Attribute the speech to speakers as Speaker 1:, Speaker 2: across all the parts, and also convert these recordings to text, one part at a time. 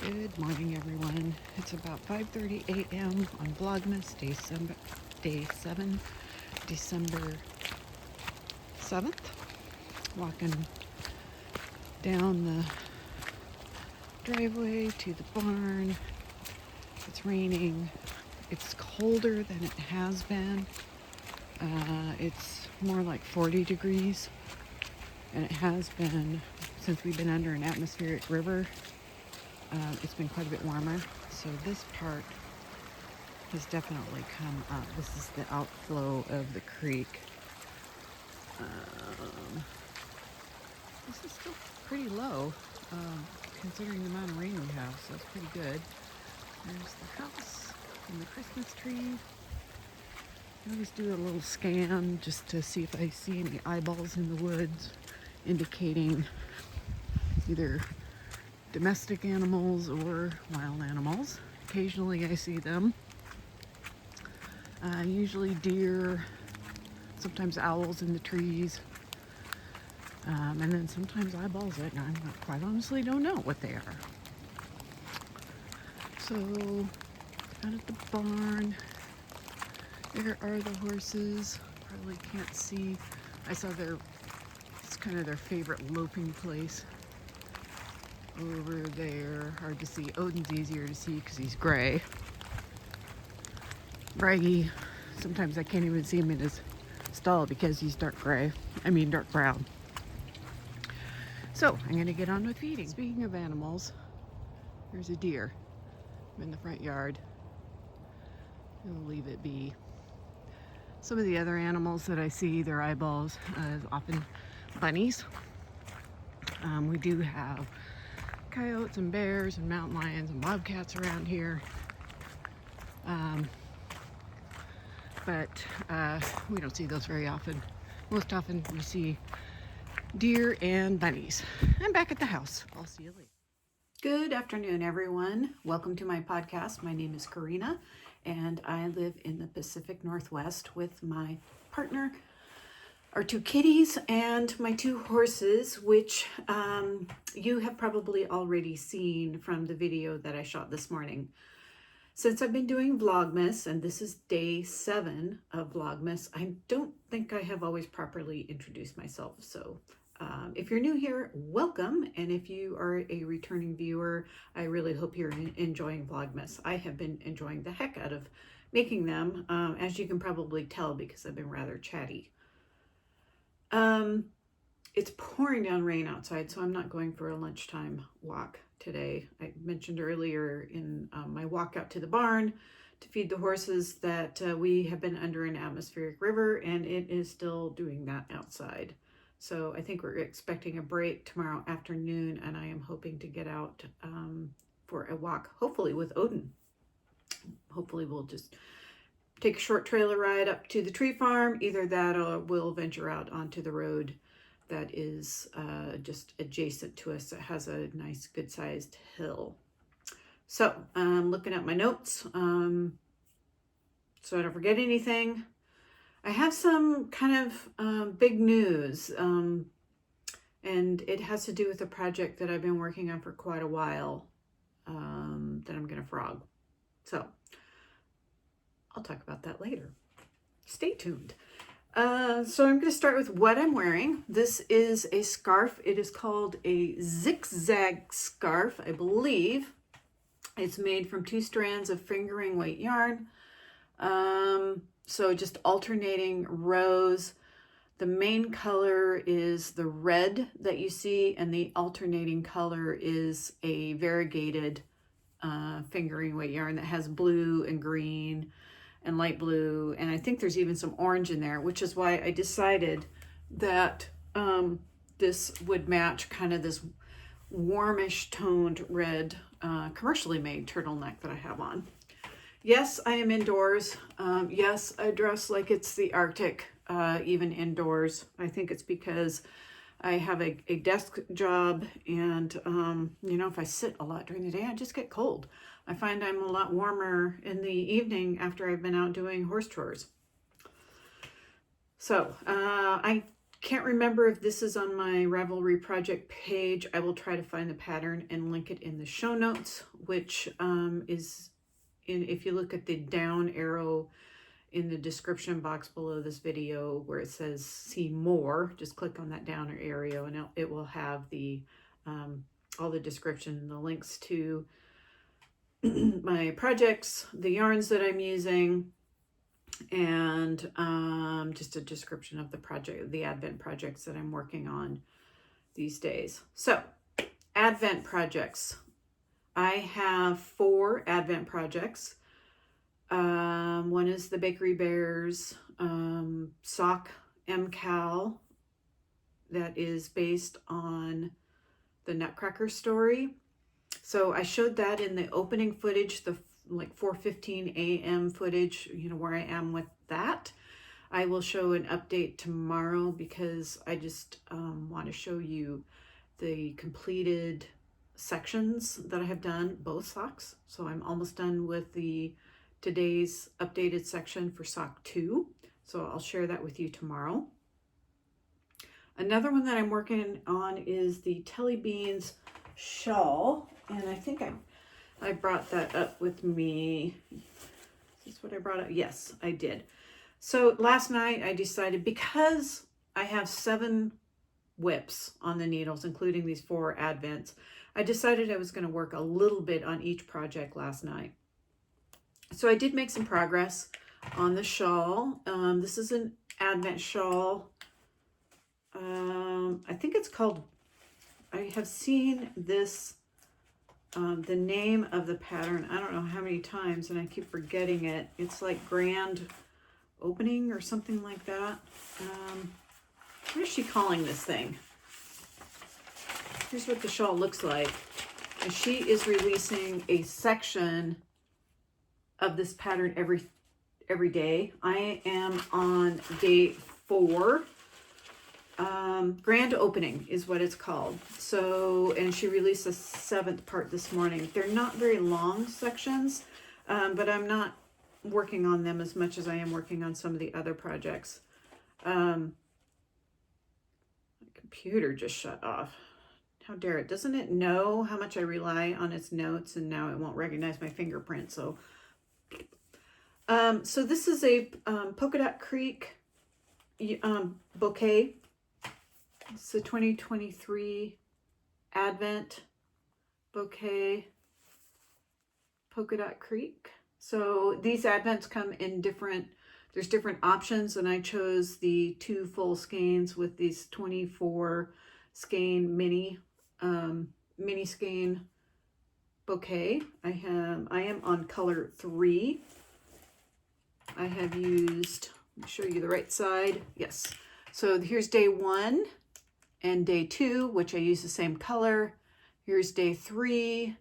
Speaker 1: Good morning, everyone. It's about 5:30 a.m. on Vlogmas, day 7, December 7th. Walking down the driveway to the barn. It's raining. It's colder than it has been. It's more like 40 degrees, and it has been since we've been under an atmospheric river. It's been quite a bit warmer, so this part has definitely come up. This is the outflow of the creek. This is still pretty low, considering the amount of rain we have, so it's pretty good. There's the house and the Christmas tree. I always do a little scan just to see if I see any eyeballs in the woods, indicating either domestic animals or wild animals. Occasionally I see them. Usually deer, sometimes owls in the trees, and then sometimes eyeballs that I quite honestly don't know what they are. So, out at the barn, there are the horses. Probably can't see. I saw it's kind of their favorite loping place. Over there, hard to see. Odin's easier to see because he's gray. Braggy, sometimes I can't even see him in his stall because he's dark gray. I mean dark brown. So, I'm gonna get on with feeding. Speaking of animals, there's a deer in the front yard. I'll leave it be. Some of the other animals that I see, their eyeballs, is often bunnies. We do have coyotes and bears and mountain lions and bobcats around here, but we don't see those very often. Most often we see deer and bunnies. I'm back at the house. I'll see you later. Good afternoon, everyone. Welcome to my podcast. My name is Karina, and I live in the Pacific Northwest with my partner, our 2 kitties, and my 2 horses, which you have probably already seen from the video that I shot this morning. Since I've been doing Vlogmas, and this is day 7 of Vlogmas, I don't think I have always properly introduced myself. So if you're new here, welcome. And if you are a returning viewer, I really hope you're enjoying Vlogmas. I have been enjoying the heck out of making them, as you can probably tell because I've been rather chatty. It's pouring down rain outside, so I'm not going for a lunchtime walk today. I mentioned earlier in my walk out to the barn to feed the horses that we have been under an atmospheric river, and it is still doing that outside. So I think we're expecting a break tomorrow afternoon, and I am hoping to get out for a walk, hopefully with Odin. Hopefully we'll just take a short trailer ride up to the tree farm. Either that or we'll venture out onto the road that is just adjacent to us. It has a nice good sized hill. So I'm looking at my notes so I don't forget anything. I have some kind of big news, and it has to do with a project that I've been working on for quite a while that I'm going to frog. So I'll talk about that later. Stay tuned. So I'm going to start with what I'm wearing. This is a scarf. It is called a ZickZack scarf, I believe. It's made from 2 strands of fingering weight yarn. So just alternating rows. The main color is the red that you see, and the alternating color is a variegated fingering weight yarn that has blue and green and light blue, and I think there's even some orange in there, which is why I decided that this would match kind of this warmish toned red commercially made turtleneck that I have on. Yes, I am indoors. Yes, I dress like it's the Arctic, even indoors. I think it's because I have a desk job, and you know, if I sit a lot during the day, I just get cold. I find I'm a lot warmer in the evening after I've been out doing horse chores. So I can't remember if this is on my Ravelry project page. I will try to find the pattern and link it in the show notes, which is if you look at the down arrow in the description box below this video where it says see more, just click on that down arrow and it will have the all the description and the links to my projects, the yarns that I'm using, and just a description of the project, the Advent projects that I'm working on these days. So, Advent projects. I have 4 Advent projects. One is the Bakery Bears sock MKAL that is based on the Nutcracker story. So I showed that in the opening footage, the like 4:15 a.m. footage, you know, where I am with that. I will show an update tomorrow because I just want to show you the completed sections that I have done, both socks. So I'm almost done with today's updated section for sock 2. So I'll share that with you tomorrow. Another one that I'm working on is the Tellybeans Shawl, and I think I brought that up with me. Is this what I brought up? Yes, I did. So last night I decided, because I have 7 whips on the needles, including these 4 Advents, I decided I was going to work a little bit on each project last night. So I did make some progress on the shawl. This is an Advent shawl. I think it's called, I have seen this, the name of the pattern, I don't know how many times, and I keep forgetting it. It's like Grand Opening or something like that. What is she calling this thing? Here's what the shawl looks like. And she is releasing a section of this pattern every day. I am on day 4. Grand Opening is what it's called. So, and she released the 7th part this morning. They're not very long sections, but I'm not working on them as much as I am working on some of the other projects. My computer just shut off. How dare it? Doesn't it know how much I rely on its notes, and now it won't recognize my fingerprint? So, so this is a Polka Dot Creek bouquet. It's a 2023 Advent bouquet, Polka Dot Creek. So these Advents come in there's different options, and I chose the 2 full skeins with these 24 skein mini skein bouquet. I am on color 3. I have used, let me show you the right side. Yes. So here's day 1 and day 2, which I use the same color. Here's day 3,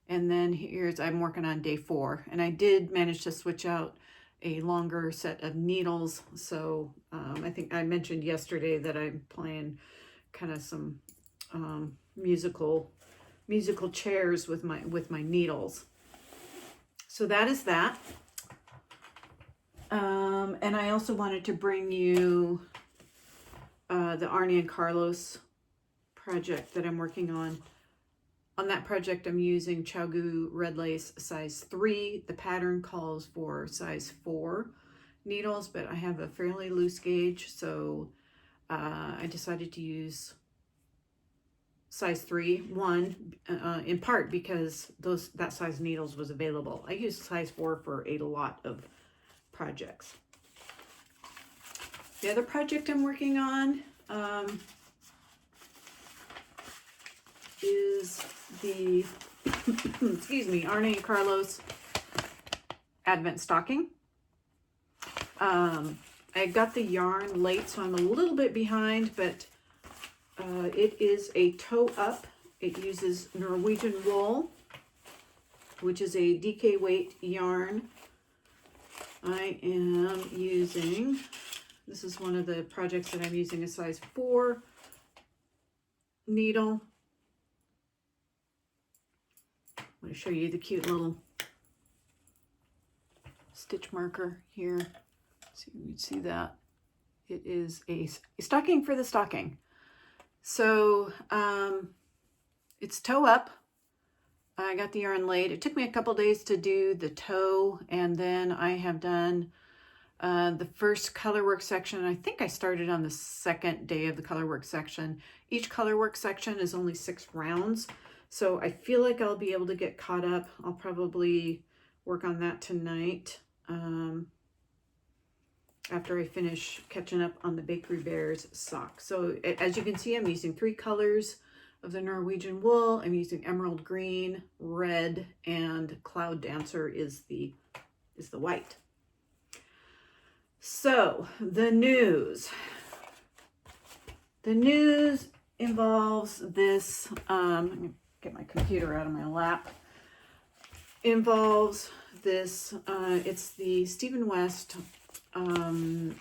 Speaker 1: and then I'm working on day 4. And I did manage to switch out a longer set of needles. So I think I mentioned yesterday that I'm playing kind of some musical chairs with my needles. So that is that. And I also wanted to bring you the Arne Carlos project that I'm working on. On that project, I'm using Jadawoo red lace size 3. The pattern calls for size 4 needles, but I have a fairly loose gauge, so I decided to use size 3. In part because that size needles was available. I used size 4 for a lot of projects. The other project I'm working on is the excuse me, Arne Carlos Advent stocking. I got the yarn late, so I'm a little bit behind, but it is a toe up. It uses Norwegian wool, which is a DK weight yarn. I am using, this is one of the projects that I'm using, a size 4 needle. I'm going to show you the cute little stitch marker here. See if you can see that. It is a stocking for the stocking. So it's toe up. I got the yarn laid. It took me a couple days to do the toe, and then I have done the first colorwork section. I think I started on the second day of the colorwork section. Each colorwork section is only 6 rounds, so I feel like I'll be able to get caught up. I'll probably work on that tonight after I finish catching up on the Bakery Bears sock. So as you can see, I'm using 3 colors of the Norwegian wool. I'm using emerald green, red, and Cloud Dancer is the white. So the news. The news involves this, let me get my computer out of my lap. Involves this, it's the Stephen West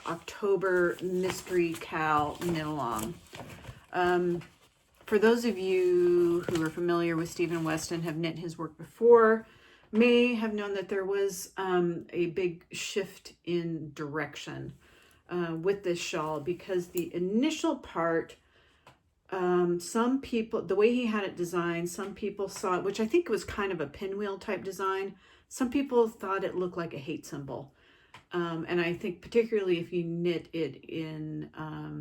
Speaker 1: October Mystery Cal knit along. For those of you who are familiar with Stephen West and have knit his work before, may have known that there was a big shift in direction with this shawl, because the initial part, some people, the way he had it designed, some people saw it, which I think was kind of a pinwheel type design. Some people thought it looked like a hate symbol. And I think particularly if you knit it in a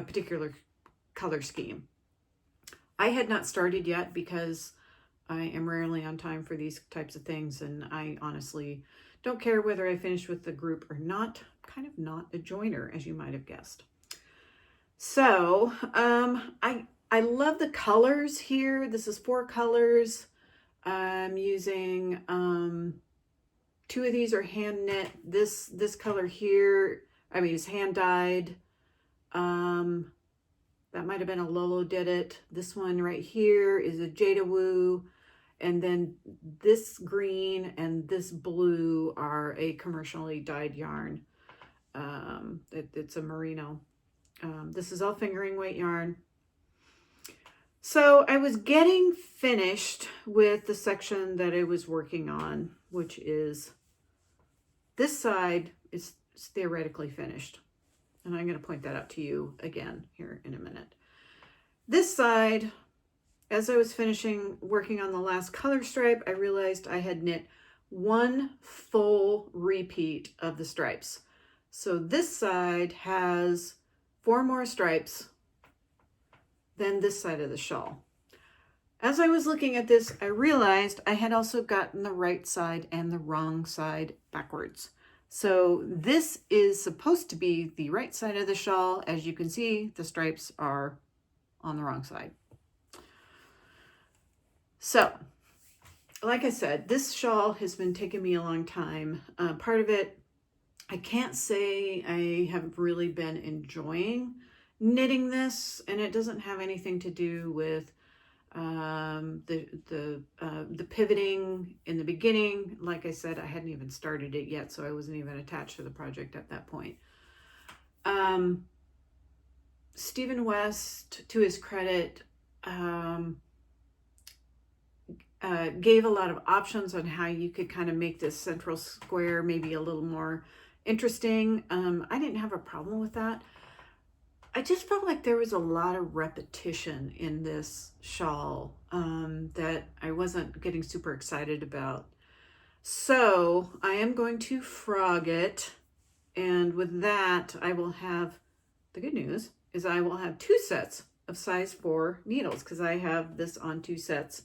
Speaker 1: particular color scheme. I had not started yet because I am rarely on time for these types of things, and I honestly don't care whether I finish with the group or not. I'm kind of not a joiner, as you might have guessed. So I love the colors here. This is 4 colors. I'm using 2 of these are hand knit. This color here, I mean, is hand dyed. That might have been a Lolo did it. This one right here is a Jadawoo. And then this green and this blue are a commercially dyed yarn. It's a merino. This is all fingering weight yarn. So I was getting finished with the section that I was working on, which is this side is theoretically finished. And I'm going to point that out to you again here in a minute. This side, as I was finishing working on the last color stripe, I realized I had knit 1 full repeat of the stripes. So this side has 4 more stripes than this side of the shawl. As I was looking at this, I realized I had also gotten the right side and the wrong side backwards. So this is supposed to be the right side of the shawl. As you can see, the stripes are on the wrong side. So, like I said, this shawl has been taking me a long time. Part of it, I can't say I have really been enjoying knitting this, and it doesn't have anything to do with the pivoting in the beginning. Like I said, I hadn't even started it yet, so I wasn't even attached to the project at that point. Stephen West, to his credit, gave a lot of options on how you could kind of make this central square maybe a little more interesting. I didn't have a problem with that. I just felt like there was a lot of repetition in this shawl that I wasn't getting super excited about. So I am going to frog it. And with that, I will have, the good news is I will have 2 sets of size 4 needles, because I have this on 2 sets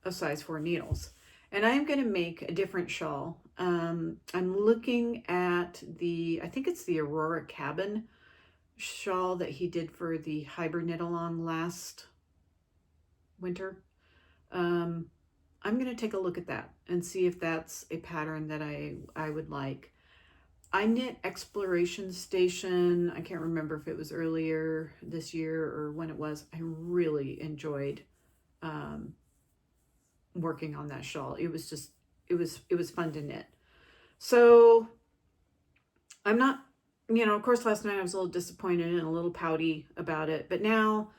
Speaker 1: of size 4 needles. And I'm going to make a different shawl. I'm looking at I think it's the Aurora Cabin shawl that he did for the hybrid knit along last winter. I'm going to take a look at that and see if that's a pattern that I would like. I knit Exploration Station. I can't remember if it was earlier this year or when it was. I really enjoyed working on that shawl. It was just, it was fun to knit. So I'm not, you know, of course last night I was a little disappointed and a little pouty about it, but now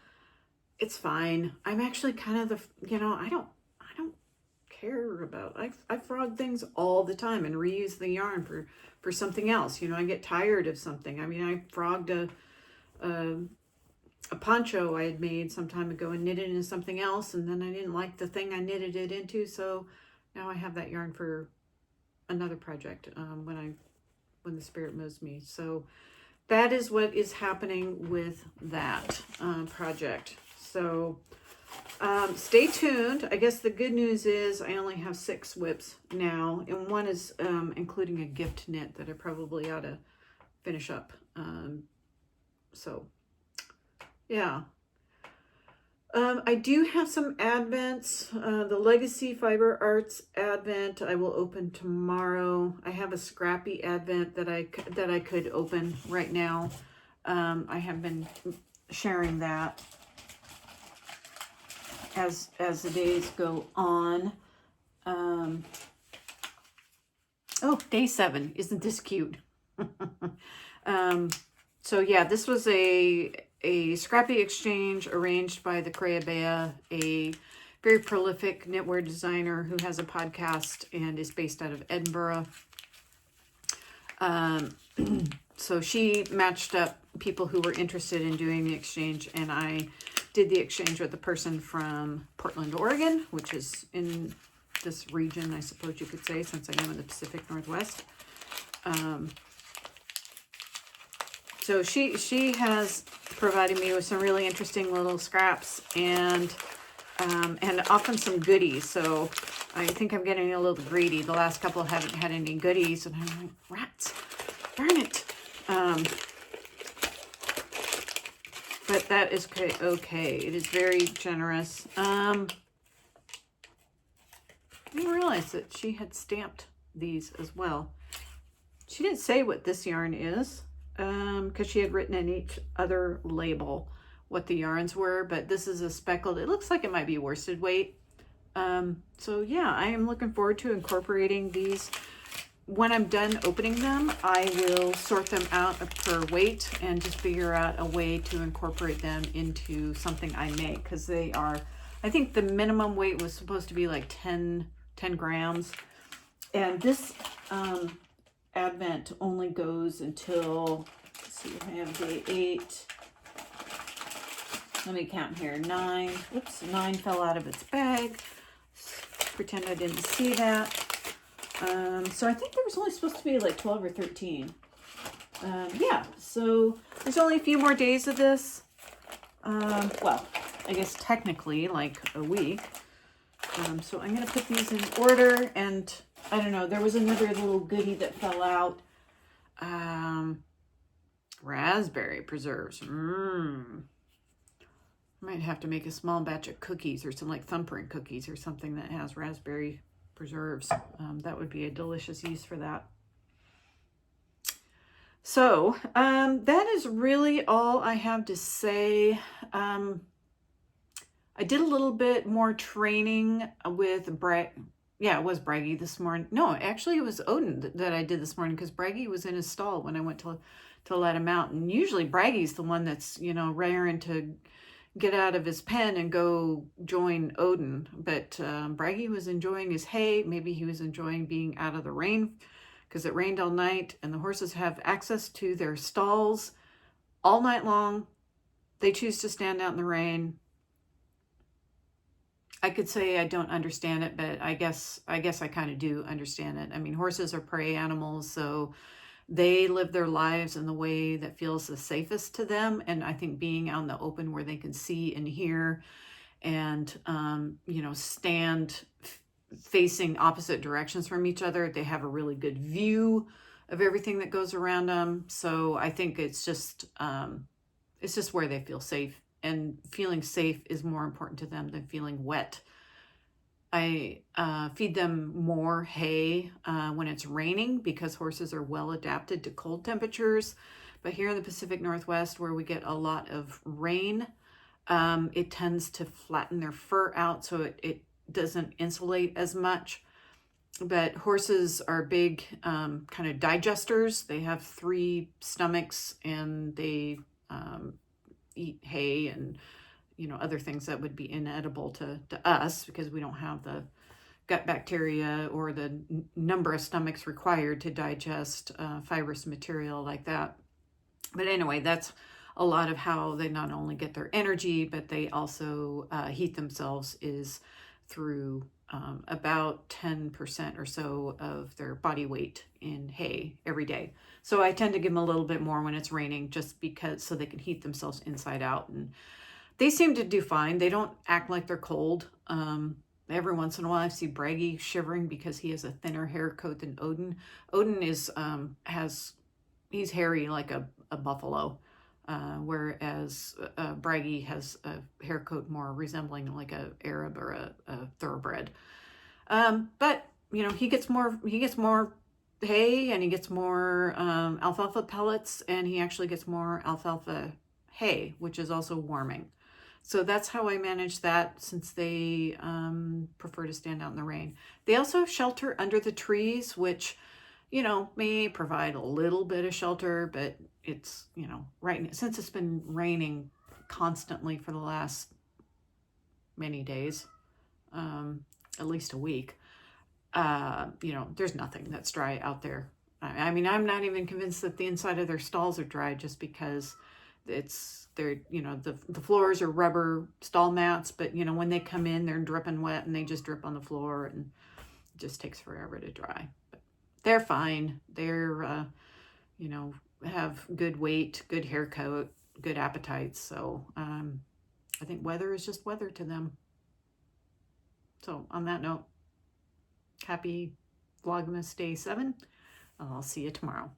Speaker 1: it's fine. I'm actually kind of I don't care about. I frog things all the time and reuse the yarn for something else. You know, I get tired of something. I mean, I frogged a poncho I had made some time ago and knitted into something else, and then I didn't like the thing I knitted it into, so now I have that yarn for another project when the spirit moves me. So that is what is happening with that project. So stay tuned. I guess the good news is I only have 6 whips now, and one is including a gift knit that I probably ought to finish up. So yeah. I do have some advents. The Legacy Fiber Arts Advent I will open tomorrow. I have a Scrappy Advent that I could open right now. I have been sharing that as the days go on. Oh, day 7. Isn't this cute? So yeah, this was a Scrappy Exchange arranged by the Creabea, a very prolific knitwear designer who has a podcast and is based out of Edinburgh. So she matched up people who were interested in doing the exchange, and I did the exchange with a person from Portland, Oregon, which is in this region, I suppose you could say, since I am in the Pacific Northwest. So she has provided me with some really interesting little scraps and often some goodies. So I think I'm getting a little greedy. The last couple haven't had any goodies, and I'm like, rats, darn it. But that is okay. It is very generous. I didn't realize that she had stamped these as well. She didn't say what this yarn is, because she had written in each other label what the yarns were, but this is a speckled, it looks like it might be worsted weight. So yeah, I am looking forward to incorporating these. When I'm done opening them, I will sort them out per weight and just figure out a way to incorporate them into something I make, because they are, I think the minimum weight was supposed to be like 10 grams. And this Advent only goes until, let's see, I have day 8. Let me count here. 9. Oops, 9 fell out of its bag. Pretend I didn't see that. So I think there was only supposed to be like 12 or 13. Yeah, so there's only a few more days of this. Well, I guess technically like a week. So I'm going to put these in order, and I don't know, there was another little goodie that fell out. Raspberry preserves. Might have to make a small batch of cookies or some like thumbprint cookies or something that has raspberry preserves. That would be a delicious use for that. So that is really all I have to say. I did a little bit more training with yeah, it was Braggy this morning. No, actually it was Odin that I did this morning, because Braggy was in his stall when I went to let him out. And usually Braggy's the one that's, you know, raring to get out of his pen and go join Odin. But Braggy was enjoying his hay. Maybe he was enjoying being out of the rain, because it rained all night, and the horses have access to their stalls all night long. They choose to stand out in the rain. I could say I don't understand it, but I guess I kind of do understand it. I mean, horses are prey animals, so they live their lives in the way that feels the safest to them. And I think being out in the open where they can see and hear and, you know, stand facing opposite directions from each other, they have a really good view of everything that goes around them. So I think it's just where they feel safe. And feeling safe is more important to them than feeling wet. I feed them more hay when it's raining, because horses are well adapted to cold temperatures. But here in the Pacific Northwest, where we get a lot of rain, it tends to flatten their fur out, so it doesn't insulate as much. But horses are big kind of digesters. They have 3 stomachs, and they eat hay and, you know, other things that would be inedible to us, because we don't have the gut bacteria or the number of stomachs required to digest fibrous material like that. But anyway, that's a lot of how they not only get their energy, but they also heat themselves is through about 10% or so of their body weight in hay every day. So I tend to give them a little bit more when it's raining, just because so they can heat themselves inside out. And they seem to do fine. They don't act like they're cold. Every once in a while I see Braggy shivering because he has a thinner hair coat than Odin. Odin is he's hairy like a buffalo, whereas Braggy has a hair coat more resembling like a Arab or a thoroughbred. But you know, he gets more hay, and he gets more alfalfa pellets, and he actually gets more alfalfa hay, which is also warming. So that's how I manage that, since they prefer to stand out in the rain. They also shelter under the trees, which, you know, may provide a little bit of shelter, but it's, you know, right now, since it's been raining constantly for the last many days, at least a week, you know, there's nothing that's dry out there. I mean, I'm not even convinced that the inside of their stalls are dry, just because they're, you know, the floors are rubber stall mats, but you know, when they come in, they're dripping wet and they just drip on the floor, and it just takes forever to dry. But they're fine. They're, you know, have good weight, good hair coat, good appetites. So I think weather is just weather to them. So on that note, happy Vlogmas Day 7. I'll see you tomorrow.